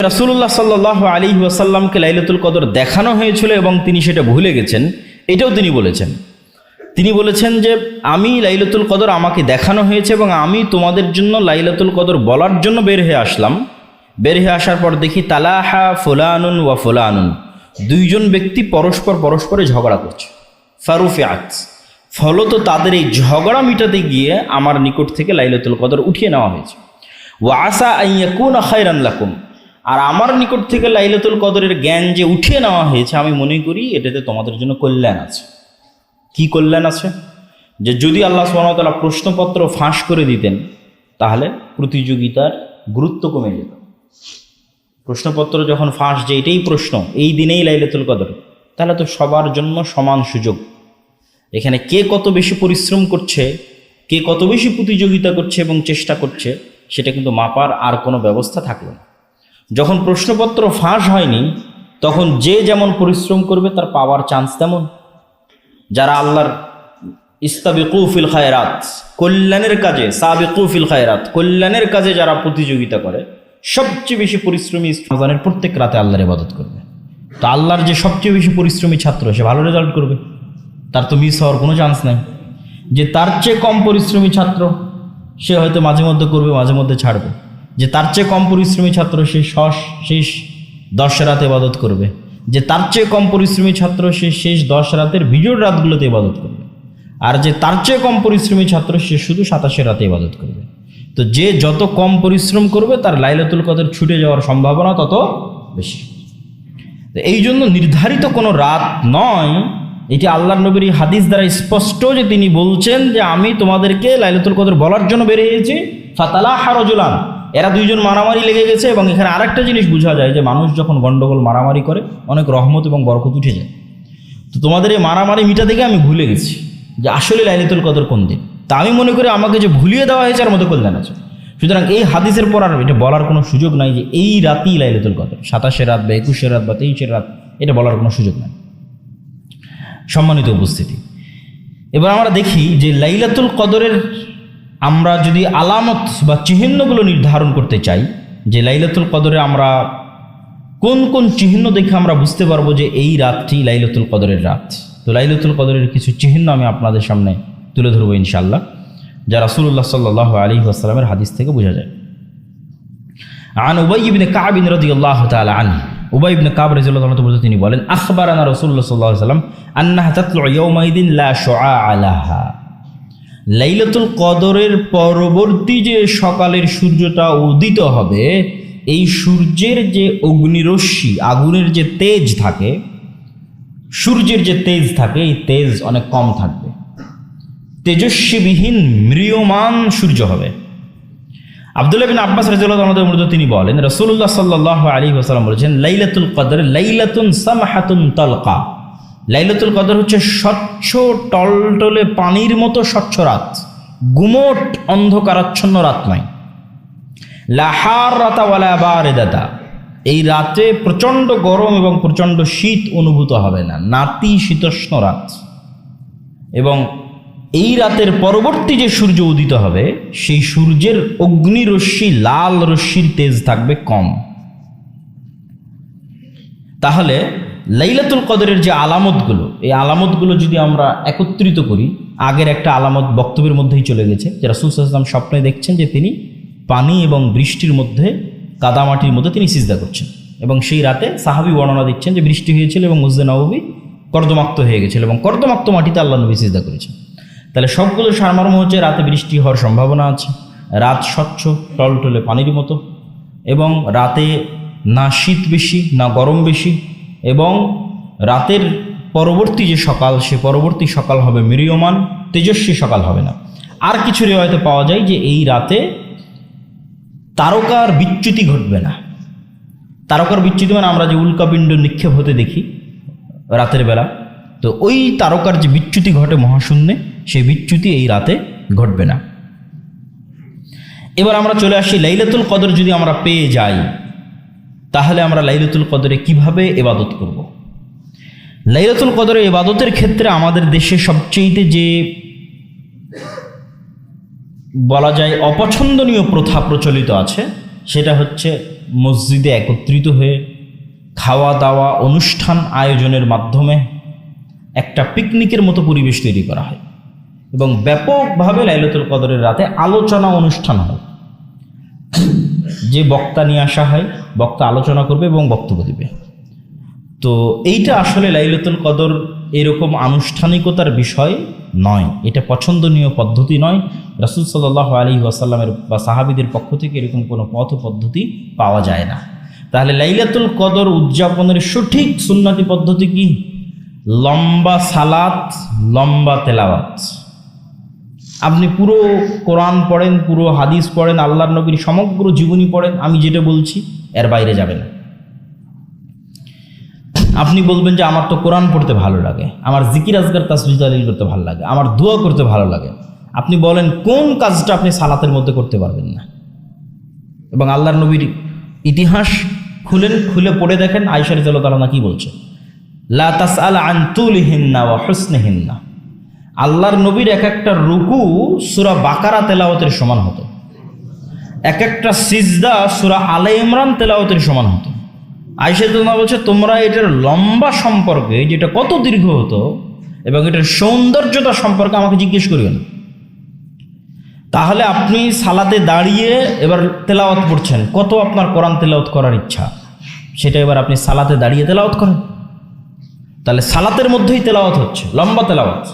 রাসূলুল্লাহ সাল্লাল্লাহু আলাইহি ওয়াসাল্লামকে লাইলাতুল কদর দেখানো হয়েছিল এবং তিনি সেটা ভুলে গেছেন, এটাও তিনি বলেছেন। তিনি বলেছেন যে আমি লাইলাতুল কদর আমাকে দেখানো হয়েছে এবং আমি তোমাদের জন্য লাইলাতুল কদর বলার জন্য বের হয়ে আসলাম। বের হয়ে আসার পর দেখি তালাহা ফুলানুন ওয়া ফুলানুন, দুইজন ব্যক্তি পরস্পরে ঝগড়া করছে। ফারুফিআত, ফলত তাদের এই ঝগড়া মিটাতে গিয়ে আমার নিকট থেকে লাইলাতুল কদর উঠিয়ে নেওয়া হয়েছে। ওয়া আসা আন ইয়াকুনা খায়রান লাকুম, আর আমার নিকট থেকে লাইলাতুল কদরের জ্ঞান যে উঠিয়ে নেওয়া হয়েছে আমি মনে করি এটাতে তোমাদের জন্য কল্যাণ আছে। কি কল্যাণ আছে? যে যদি আল্লাহ সুবহানাহু ওয়া তাআলা প্রশ্নপত্র ফাঁস করে দিতেন তাহলে প্রতিযোগিতার গুরুত্ব কমে যেত। প্রশ্নপত্র যখন ফাঁস, যে এটাই প্রশ্ন, এই দিনেই লাইলাতুল কদর, তাহলে তো সবার জন্য সমান সুযোগ। এখানে কে কত বেশি পরিশ্রম করছে, কে কত বেশি প্রতিযোগিতা করছে এবং চেষ্টা করছে, সেটা কিন্তু মাপার আর কোনো ব্যবস্থা থাকলো না। যখন প্রশ্নপত্র ফাঁস হয়নি তখন যে যেমন পরিশ্রম করবে তার পাওয়ার চান্স তেমন। যারা আল্লাহর ইস্তাবিকু ফিল খায়রাত, কল্যাণের কাজে, সাবিকু ফিল খায়রাত, কল্যাণের কাজে যারা প্রতিযোগিতা করে, সবচেয়ে বেশি পরিশ্রমী রমজানের প্রত্যেক রাতে আল্লাহর ইবাদত করবে। তো আল্লাহর যে সবচেয়ে বেশি পরিশ্রমী ছাত্র, সে ভালো রেজাল্ট করবে, তার তো মিস হওয়ার কোনো চান্স নাই। যে তার চেয়ে কম পরিশ্রমী ছাত্র, সে হয়তো মাঝে মধ্যে করবে, মাঝে মধ্যে ছাড়বে। যে তার চেয়ে কম পরিশ্রমী ছাত্র, সে শেষ 10 রাতে ইবাদত করবে। যে তার চেয়ে কম পরিশ্রমী ছাত্র, সে শেষ 10 রাতের বিজোড় রাতগুলোতে ইবাদত করবে। আর যে তার চেয়ে কম পরিশ্রমী ছাত্র, সে শুধু 27 রাতে ইবাদত করবে। তো যে যত কম পরিশ্রম করবে তার লাইলাতুল কদর ছুটে যাওয়ার সম্ভাবনা তত বেশি। এই জন্য নির্ধারিত কোনো রাত নয়, এটি আল্লাহর নবীর হাদিস দ্বারা স্পষ্ট যে তিনি বলছেন যে আমি তোমাদেরকে লাইলাতুল কদর বলার জন্য বেরিয়েছি। ফাতালাহা রাজুলান, এরা দুইজন মারামারি লেগে গেছে। এবং এখানে আরেকটা জিনিস বোঝা যায় যে মানুষ যখন গন্ডগোল মারামারি করে অনেক রহমত এবং বরকত উঠে যায়। তো তোমাদের এই মারামারি মিটা থেকে আমি ভুলে গেছি যে আসলে লাইলাতুল কদর কোন দিন। তা আমি মনে করি আমাকে যে ভুলিয়ে দেওয়া হয়েছে এর মধ্যে কল্যাণ আছে। সুতরাং এই হাদিসের পর আর এটা বলার কোনো সুযোগ নাই যে এই রাতেই লাইলাতুল কদর, 27 রাত বা 21 রাত বা 23 রাত, এটা বলার কোনো সুযোগ নাই। সম্মানিত উপস্থিতি, এবার আমরা দেখি যে লাইলাতুল কদরের আমরা যদি আলামত বা চিহ্নগুলো নির্ধারণ করতে চাই, যে লাইলাতুল কদরে আমরা কোন কোন চিহ্ন দেখে আমরা বুঝতে পারবো যে এই রাতটি লাইলাতুল কদরের রাত। তো লাইলাতুল কদরের কিছু চিহ্ন আমি আপনাদের সামনে তুলে ধরবো ইনশাআল্লাহ, যা রাসূলুল্লাহ সাল্লাল্লাহু আলাইহি ওয়াসাল্লামের হাদিস থেকে বোঝা যায়। আন উবাই ইবনে কাব রাদিয়াল্লাহু তাআলা আনহু, উবাই ইবনে কাব রাদিয়াল্লাহু তাআলা বলতে তিনি বলেন, আখবারানা রাসূলুল্লাহ সাল্লাল্লাহু আলাইহি ওয়াসাল্লাম আন্নাহা তাতলু ইয়াওমাইদিন লা শুআআ লাহা, লাইলাতুল কদরের পরবর্তী যে সকালের সূর্যটা উদিত হবে, এই সূর্যের যে অগ্নিরশ্মি, আগুনের যে তেজ থাকে, সূর্যের যে তেজ থাকে, এই তেজ অনেক কম থাকবে, তেজস্বীবিহীন ম্রিয়মান সূর্য হবে। আব্দুল্লাহ বিন আব্বাস রাদিয়াল্লাহু তাআলা মধ্যে তিনি বলেন, রাসূলুল্লাহ সাল্লাল্লাহু আলাইহি ওয়াসাল্লাম বলেছেন, লাইলাতুল কদর লাইলাতুন সামহাতুন তালকা, লাইলাতুল কদর হচ্ছে স্বচ্ছ টলটলে পানির মতো স্বচ্ছ রাত, গুমট অন্ধকারাচ্ছন্ন রাত নয়। লা হারাতা ওয়ালা বারিদাতা, এই রাতে প্রচণ্ড গরম এবং প্রচণ্ড শীত অনুভূত হবে না, নাতিশীতোষ্ণ রাত। এবং এই রাতের পরবর্তী যে সূর্য উদিত হবে, সেই সূর্যের অগ্নিরশ্মি, লাল রশ্মির তেজ থাকবে কম। তাহলে লাইলাতুল কদরের যে আলামতগুলো, এই আলামতগুলো যদি আমরা একত্রিত করি, আগের একটা আলামত বক্তব্যের মধ্যেই চলে গেছে যে রাসূল সাল্লাল্লাহু আলাইহি ওয়াসাল্লাম স্বপ্নে দেখছেন যে তিনি পানি এবং বৃষ্টির মধ্যে, কাদামাটির মধ্যে তিনি সিজদা করছেন। এবং সেই রাতে সাহাবী বর্ণনা দিচ্ছেন যে বৃষ্টি হয়েছিল এবং মসজিদে নববী কর্দমাক্ত হয়ে গেছিল এবং কর্দমাক্ত মাটিতে আল্লাহ নবী সিজদা করেছেন। তাহলে সবগুলো সারমর্ম হচ্ছে রাতে বৃষ্টি হওয়ার সম্ভাবনা আছে, রাত স্বচ্ছ টলটলে পানির মতো, এবং রাতে না শীত বেশি না গরম বেশি, এবং রাতের পরবর্তী যে সকাল, সে পরবর্তী সকাল হবে ম্রিয়মান, তেজস্বী সকাল হবে না। আর কিছু রিওয়ায়াতে পাওয়া যায় যে এই রাতে তারকার বিচ্যুতি ঘটবে না। তারকার বিচ্যুতি মানে আমরা যে উল্কাপিণ্ড নিক্ষেপ হতে দেখি রাতের বেলা, তো ওই তারকার যে বিচ্যুতি ঘটে মহাশূন্যে, সেই বিচ্যুতি এই রাতে ঘটবে না। এবার আমরা চলে আসি লাইলাতুল কদর যদি আমরা পেয়ে যাই, তাহলে আমরা লাইলাতুল কদরে কিভাবে ইবাদত করব। লাইলাতুল কদরে ইবাদতের ক্ষেত্রে আমাদের দেশে সবচেয়ে যে বলা যায় অপছন্দনীয় প্রথা প্রচলিত আছে, সেটা হচ্ছে মসজিদে একত্রিত হয়ে খাওয়া দাওয়া অনুষ্ঠান আয়োজনের মাধ্যমে একটা পিকনিকের মতো পরিবেশ তৈরি করা হয় এবং ব্যাপকভাবে লাইলাতুল কদরের রাতে আলোচনা অনুষ্ঠান হয়। যে বক্তা নিয়ে আসা হয়, বক্তা আলোচনা করবে এবং বক্তব্য দিবে। তো এইটা আসলে লাইলাতুল কদর এরকম আনুষ্ঠানিকতার বিষয় নয়, এটা পছন্দনীয় পদ্ধতি নয়। রাসূল সাল্লাল্লাহু আলাইহি ওয়াসাল্লামের বা সাহাবীদের পক্ষ থেকে এরকম কোনো পথ পদ্ধতি পাওয়া যায় না। তাহলে লাইলাতুল কদর উদযাপনের সঠিক সুন্নতি পদ্ধতি কি? লম্বা সালাত, লম্বা তেলাওয়াত। আপনি পুরো কোরআন পড়েন, পুরো হাদিস পড়েন, আল্লাহর নবীর সমগ্র জীবনী পড়েন, আমি যেটা বলছি এর বাইরে যাবেন না। আপনি বলবেন যে আমার তো কোরআন পড়তে ভালো লাগে, আমার জিকির আজকার তাসবিহ তাহলিল করতে ভালো লাগে, আমার দোয়া করতে ভালো লাগে। আপনি বলেন কোন কাজটা আপনি সালাতের মধ্যে করতে পারবেন না? এবং আল্লাহর নবীর ইতিহাস খুলে পড়ে দেখেন, আয়েশা রাদিয়াল্লাহু তাআলা কি বলছে, লা তাসআল আন তুলিহিন্না ওয়া হুসনিহিন্না। আল্লাহর নবীর এক একটা রুকু সূরা বাকারা তেলাওয়াতের সমান হতো, এক একটা সিজদা সূরা আলে ইমরান তেলাওয়াতের সমান হতো। আয়েশা রাদিয়াল্লাহু বলছে, তোমরা এটার লম্বা সম্পর্কে, যেটা কত দীর্ঘ হতো এবং এটার সৌন্দর্যতা সম্পর্কে আমাকে জিজ্ঞেস করিও না। তাহলে আপনি সালাতে দাঁড়িয়ে এবার তেলাওয়াত পড়ছেন, কত আপনার কোরআন তেলাওয়াত করার ইচ্ছা, সেটা এবার আপনি সালাতে দাঁড়িয়ে তেলাওয়াত করেন। তাহলে সালাতের মধ্যেই তেলাওয়াত হচ্ছে, লম্বা তেলাওয়াত।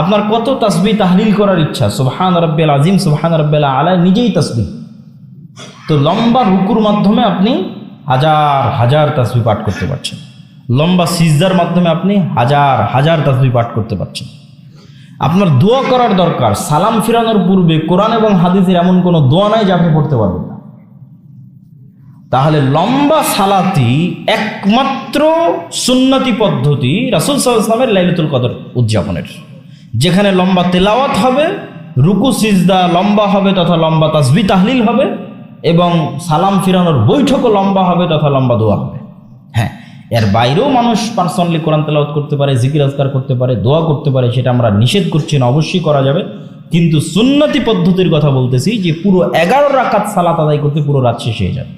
আপনার কত তাসবিহ তাহলিল করার ইচ্ছা, সুবহান রাব্বিয়াল আযীম, সুবহান রাব্বিয়াল আলা, নিজেই তাসবিহ। তো লম্বা রুকুর মাধ্যমে আপনি হাজার হাজার তাসবিহ পাঠ করতে পারছেন, লম্বা সিজদার মাধ্যমে আপনি হাজার হাজার তাসবিহ পাঠ করতে পারছেন। আপনার দোয়া করার দরকার, সালাম ফিরানোর পূর্বে কোরআন এবং হাদিসের এমন কোনো দোয়া নাই যে আপনি পড়তে পারবেন না। তাহলে লম্বা সালাতই একমাত্র সুন্নতি পদ্ধতি রাসূল সাল্লাল্লাহু আলাইহি ওয়াসাল্লামের লাইলাতুল কদর উদযাপনের, যেখানে লম্বা তেলাওয়াত হবে, রুকু সিজদা লম্বা হবে তথা লম্বা তাসবিহ তাহলিল হবে এবং সালাম ফিরানোর বৈঠকও লম্বা হবে তথা লম্বা দোয়া হবে। হ্যাঁ, এর বাইরেও মানুষ পার্সোনালি কোরআন তেলাওয়াত করতে পারে, জিকির আজকার করতে পারে, দোয়া করতে পারে, সেটা আমরা নিষেধ করছি না, অবশ্যই করা যাবে। কিন্তু সুন্নতি পদ্ধতির কথা বলতেছি যে পুরো 11 রাকাত সালাত আদায় করতে পুরো রাত শেষ হয়ে যাবে।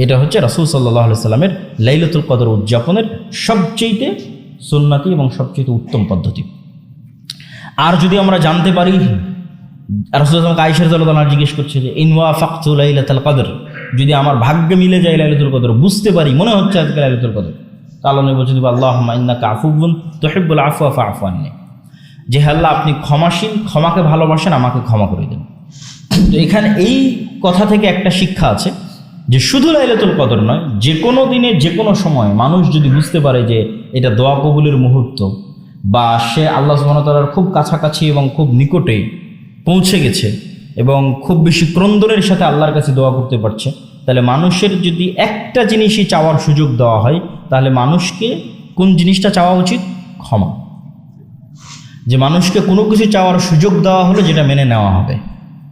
এটা হচ্ছে রাসূল সাল্লাল্লাহু আলাইহি সাল্লামের লাইলাতুল কদর উদযাপনের সবচেয়ে সুন্নতি এবং সবচেয়ে উত্তম পদ্ধতি। আর যদি আমরা জানতে পারি, রাসূল সাল্লাল্লাহু আয়েশা রাদিয়াল্লাহু আনহা জিজ্ঞেস করছে যে ইন ওয়াফাকতু লাইলাতুল কদর, যদি আমার ভাগ্যে মিলে যায় লাইলাতুল কদর, বুঝতে পারি মনে হচ্ছে আজকে লাইলাতুল কদর, আল্লাহ নবী বলছেন আল্লাহুম্মা ইন্নাকা আফুউন তুহিব্বুল আফওয়া ফাআফু আন্নি, যে আল্লাহ আপনি ক্ষমাশীল, ক্ষমাকে ভালোবাসেন, আমাকে ক্ষমা করে দিন। তো এখানে এই কথা থেকে একটা শিক্ষা আছে যে শুধু লাইলাতুল কদর নয়, যে কোনো দিনে যে কোনো সময় মানুষ যদি বুঝতে পারে যে এটা দোয়া কবুলের মুহূর্ত বা সে আল্লাহ সুবহানাহু ওয়া তাআলার খুব কাছাকাছি এবং খুব নিকটে পৌঁছে গেছে এবং খুব বেশি ক্রন্দনের সাথে আল্লাহর কাছে দোয়া করতে পারছে, তাহলে মানুষের যদি একটা জিনিসই চাওয়ার সুযোগ দেওয়া হয়, তাহলে মানুষকে কোন জিনিসটা চাওয়া উচিত? ক্ষমা। যে মানুষকে কোনো কিছু চাওয়ার সুযোগ দেওয়া হলো যেটা মেনে নেওয়া হবে,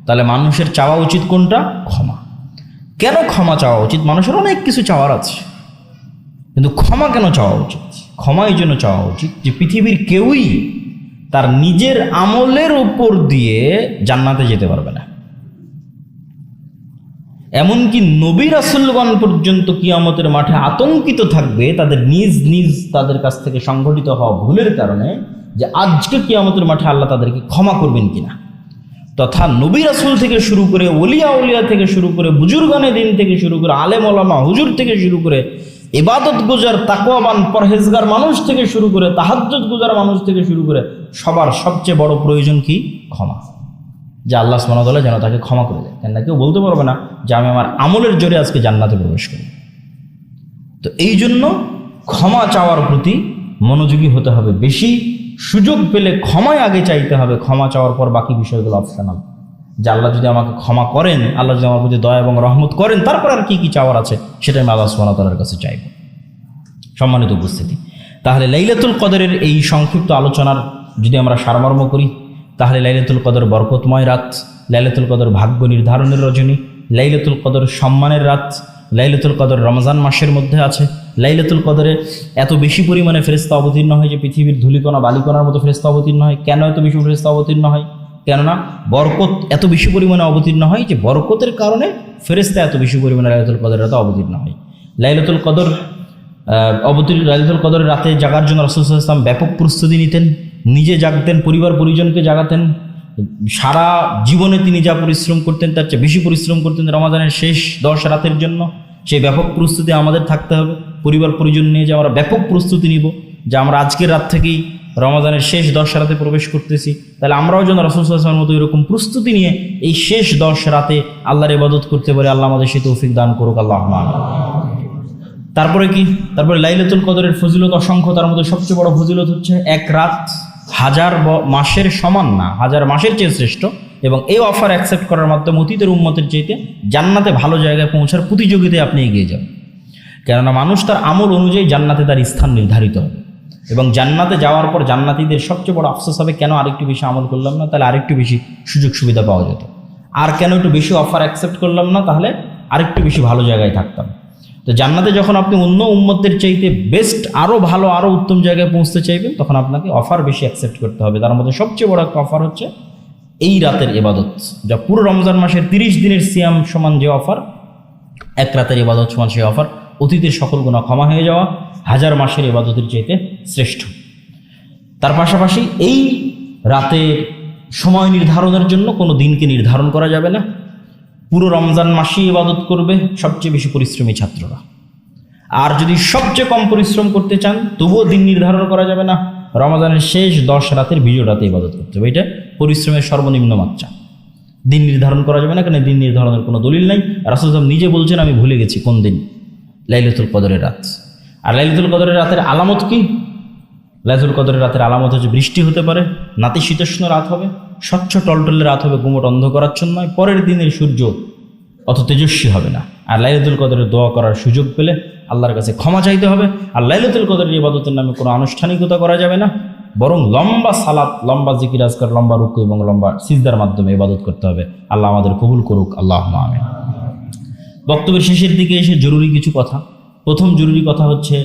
তাহলে মানুষের চাওয়া উচিত কোনটা? ক্ষমা। কেন ক্ষমা চাওয়া উচিত? মানুষের অনেক কিছু চাওয়ার আছে, কিন্তু ক্ষমা কেন চাওয়া উচিত? ক্ষমা এই জন্য চাওয়া উচিত যে পৃথিবীর কেউই তার নিজের আমলের উপর দিয়ে জান্নাতে যেতে পারবে না। এমনকি নবী রাসূলগণ পর্যন্ত কিয়ামতের মাঠে আতঙ্কিত থাকবে তাদের নিজ নিজ তাদের কাছ থেকে সংঘটিত হওয়া ভুলের কারণে, যে আজকে কিয়ামতের মাঠে আল্লাহ তাদেরকে ক্ষমা করবেন কিনা। তথা নবী রাসূল থেকে শুরু করে, ওলিয়া উলিয়া থেকে শুরু করে, বুজুর্গানে দিন থেকে শুরু করে, আলেম ওলামা হুজুর থেকে শুরু করে, ইবাদত গুজার তাকওয়াবান পরহেজগার মানুষ থেকে শুরু করে, তাহাজ্জুদ গুজার মানুষ থেকে শুরু করে, সবার সবচেয়ে বড় প্রয়োজন কি? ক্ষমা। যে আল্লাহ সুবহানাহু ওয়া তাআলা যেন তাকে ক্ষমা করে দেয়। কেন না কেউ বলতে পারবে না যে আমি আমার আমলের জোরে আজকে জান্নাতে প্রবেশ করি। তো এই জন্য ক্ষমা চাওয়ার প্রতি মনোযোগী হতে হবে বেশি। সুযোগ পেলে ক্ষমায় আগে চাইতে হবে, ক্ষমা চাওয়ার পর বাকি বিষয়গুলো অপশনাল। যে আল্লাহ যদি আমাকে ক্ষমা করেন, আল্লাহ যদি আমার প্রতি দয়া এবং রহমত করেন, তারপর আর কি কি চাওয়ার আছে সেটা আমি আল্লাহ সুবহানাহু ওয়া তাআলার কাছে চাইব। সম্মানিত উপস্থিতি, তাহলে লাইলাতুল কদরের এই সংক্ষিপ্ত আলোচনার যদি আমরা সারমর্ম করি, তাহলে লাইলাতুল কদর বরকতময় রাত, লাইলাতুল কদর ভাগ্য নির্ধারণের রজনী, লাইলাতুল কদর সম্মানের রাত, লাইলাতুল কদর রমজান মাসের মধ্যে আছে। লাইলাতুল কদরে এত বেশি পরিমাণে ফেরেশতা অবতীর্ণ হয় যে পৃথিবীর ধূলিকণা বালিকণার মতো ফেরেশতা অবতীর্ণ হয়। কেন এত বেশি ফেরেশতা অবতীর্ণ হয়? কেননা বরকত এত বেশি পরিমাণে অবতীর্ণ হয় যে বরকতের কারণে ফেরেশতা এত বেশি পরিমাণে লাইলাতুল কদরের রাতে অবতীর্ণ হয়। লাইলাতুল কদরের রাতে জাগার জন্য রাসূল সাল্লাল্লাহু আলাইহি ওয়াসাল্লাম ব্যাপক প্রস্তুতি নিতেন, নিজে জাগতেন, পরিবার পরিজনকে জাগাতেন। সারা জীবনে তিনি যা পরিশ্রম করতেন তার চেয়ে বেশি পরিশ্রম করতেন রমাদানের শেষ 10 রাতের জন্য। সেই ব্যাপক প্রস্তুতি আমাদের থাকতে হবে, পরিবার পরিজন নিয়ে যে আমরা ব্যাপক প্রস্তুতি নিব যে আমরা আজকের রাত থেকেই রমাদানের শেষ 10 রাতে প্রবেশ করতেছি। তাহলে আমরাও যেন রাসূল সাল্লাল্লাহু আলাইহি ওয়াসাল্লামের মতো এরকম প্রস্তুতি নিয়ে এই শেষ 10 রাতে আল্লাহর ইবাদত করতে পারি। আল্লাহ আমাদের সেই তৌফিক দান করুক, আল্লাহুম্মা আমিন। তারপরে কি? তারপরে লাইলাতুল কদরের ফজিলত অসংখ্য। তার মধ্যে সবচেয়ে বড় ফজিলত হচ্ছে এক রাত 1000 মাসের সমান না, 1000 মাসের চেয়ে শ্রেষ্ঠ। এবং এই অফার অ্যাকসেপ্ট করার মাধ্যমে অতীতের উম্মতের চাইতে জান্নাতে ভালো জায়গায় পৌঁছার প্রতিযোগিতায় আপনি এগিয়ে যান। কেননা মানুষ তার আমল অনুযায়ী জান্নাতে তার স্থান নির্ধারিত হবে, এবং জান্নাতে যাওয়ার পর জান্নাতীদের সবচেয়ে বড় আফসোস হবে কেন আরেকটু বেশি আমল করলাম না, তাহলে আরেকটু বেশি সুযোগ সুবিধা পাওয়া যেত। আর কেন একটু বেশি অফার অ্যাকসেপ্ট করলাম না, তাহলে আরেকটু বেশি ভালো জায়গায় থাকতাম। তো জান্নাতে যখন আপনি অন্য উম্মতদের চাইতে বেস্ট, আরও ভালো, আরও উত্তম জায়গায় পৌঁছতে চাইবেন, তখন আপনাকে অফার বেশি অ্যাকসেপ্ট করতে হবে। তার মধ্যে সবচেয়ে বড় একটা অফার হচ্ছে এই রাতের ইবাদত, যা পুরো রমজান মাসের 30 দিনের সিয়াম সমান যে অফার, এক রাতের ইবাদত সমান সেই অফার। অতীতের সকল গুনাহ ক্ষমা হয়ে যাওয়া 1000 মাসের ইবাদতের চাইতে শ্রেষ্ঠ। তার পাশাপাশি এই রাতের সময় নির্ধারণের জন্য কোনো দিনকে নির্ধারণ করা যাবে না। পুরো রমজান মাসে ইবাদত করবে সবচেয়ে বেশি পরিশ্রমী ছাত্ররা। আর যদি সবচেয়ে কম পরিশ্রম করতে চান তবুও দিন নির্ধারণ করা যাবে না, রমজানের শেষ 10 রাতের বিজয় রাতে ইবাদত করতে হবে। এটা পরিশ্রমের সর্বনিম্ন মাত্রা। দিন নির্ধারণ করা যাবে না, কারণ দিন নির্ধারণের কোনো দলিল নাই। রাসূল সাল্লাল্লাহু আলাইহি ওয়াসাল্লাম নিজে বলছেন আমি ভুলে গেছি কোন দিন, লাইলাতুল কদরের রাত। আর লাইলাতুল কদরের রাতের আলামত কি? লাইলাতুল কদরের রাতের আলামত হচ্ছে বৃষ্টি হতে পারে, নাতিশীতোষ্ণ রাত হবে, স্বচ্ছ টলটলে রাত হবে, গুমট অন্ধকারাচ্ছন্ন নয়, পরের দিনের সূর্য অত তেজস্বী হবে না। আর লাইলাতুল কদরের দোয়া করার সুযোগ পেলে আল্লাহর কাছে ক্ষমা চাইতে হবে। আর লাইলাতুল কদরের ইবাদতের নামে কোনো আনুষ্ঠানিকতা করা যাবে না, বরং লম্বা সালাত, লম্বা জিকির আজকার, লম্বা রুকু এবং লম্বা সিজদার মাধ্যমে ইবাদত করতে হবে। আল্লাহ আমাদের কবুল করুক, আল্লাহুম্মা আমিন। বক্তব্যের শেষের দিকে এসে জরুরি কিছু কথা। প্রথম জরুরি কথা হচ্ছে